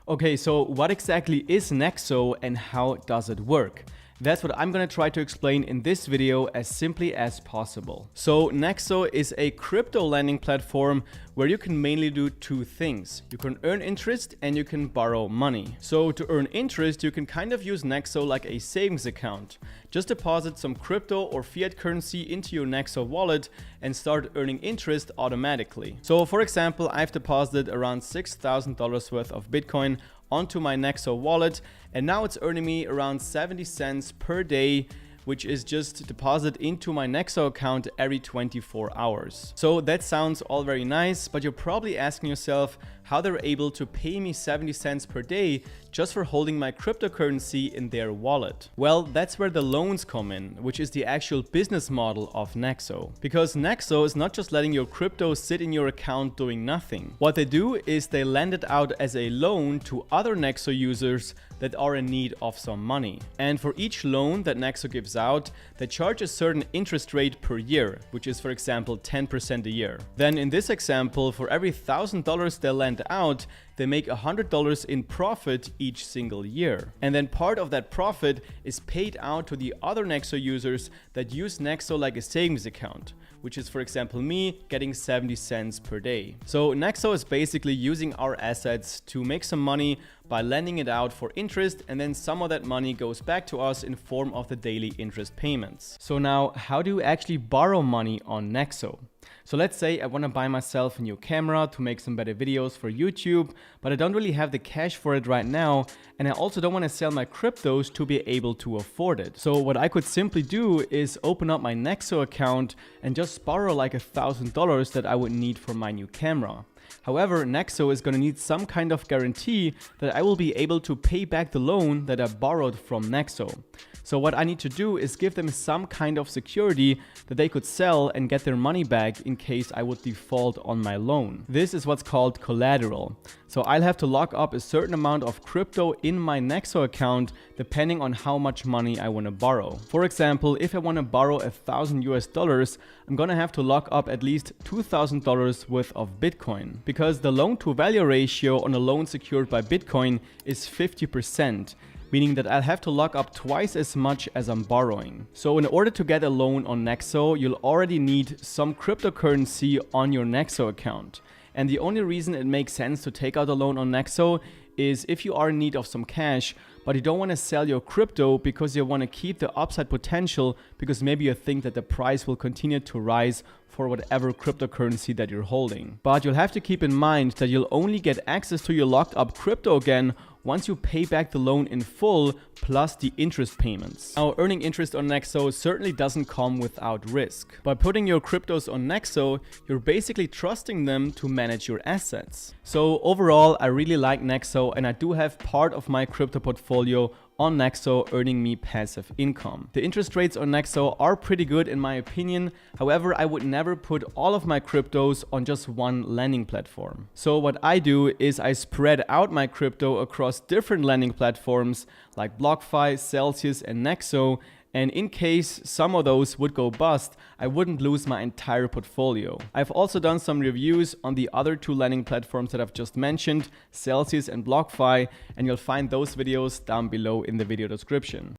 Okay, so what exactly is Nixo and how does it work? That's what I'm going to try to explain in this video as simply as possible. So Nixo is a crypto lending platform where you can mainly do two things. You can earn interest and you can borrow money. So to earn interest, you can kind of use Nixo like a savings account. Just deposit some crypto or fiat currency into your Nixo wallet and start earning interest automatically. So for example, I've deposited around $6,000 worth of Bitcoin onto my Nixo wallet, and now it's earning me around 70 cents per day, which is just deposit into my Nixo account every 24 hours. So that sounds all very nice, but you're probably asking yourself how they're able to pay me 70 cents per day just for holding my cryptocurrency in their wallet. Well, that's where the loans come in, which is the actual business model of Nixo. Because Nixo is not just letting your crypto sit in your account doing nothing. What they do is they lend it out as a loan to other Nixo users that are in need of some money. And for each loan that Nixo gives out, they charge a certain interest rate per year, which is for example 10% a year. Then in this example, for every $1,000 they lend out, they make $100 in profit each single year. And then part of that profit is paid out to the other Nixo users that use Nixo like a savings account, which is for example me getting 70 cents per day. So Nixo is basically using our assets to make some money by lending it out for interest, and then some of that money goes back to us in form of the daily interest payments. So now, how do you actually borrow money on Nixo? So let's say I want to buy myself a new camera to make some better videos for YouTube, but I don't really have the cash for it right now, and I also don't want to sell my cryptos to be able to afford it. So what I could simply do is open up my Nixo account and just borrow like $1,000 that I would need for my new camera. However, Nixo is going to need some kind of guarantee that I will be able to pay back the loan that I borrowed from Nixo. So what I need to do is give them some kind of security that they could sell and get their money back in case I would default on my loan. This is what's called collateral. So I'll have to lock up a certain amount of crypto in my Nixo account depending on how much money I want to borrow. For example, if I want to borrow $1,000, I'm going to have to lock up at least $2,000 worth of Bitcoin, because the loan to value ratio on a loan secured by Bitcoin is 50%. Meaning that I'll have to lock up twice as much as I'm borrowing. So in order to get a loan on Nixo, you'll already need some cryptocurrency on your Nixo account. And the only reason it makes sense to take out a loan on Nixo is if you are in need of some cash, but you don't want to sell your crypto because you want to keep the upside potential, because maybe you think that the price will continue to rise for whatever cryptocurrency that you're holding. But you'll have to keep in mind that you'll only get access to your locked up crypto again once you pay back the loan in full plus the interest payments. Now, earning interest on Nixo certainly doesn't come without risk. By putting your cryptos on Nixo, you're basically trusting them to manage your assets. So overall, I really like Nixo, and I do have part of my crypto portfolio on Nixo earning me passive income. The interest rates on Nixo are pretty good in my opinion. However, I would never put all of my cryptos on just one lending platform. So what I do is I spread out my crypto across different lending platforms like BlockFi, Celsius, and Nixo. And in case some of those would go bust, I wouldn't lose my entire portfolio. I've also done some reviews on the other two lending platforms that I've just mentioned, Celsius and BlockFi, and you'll find those videos down below in the video description.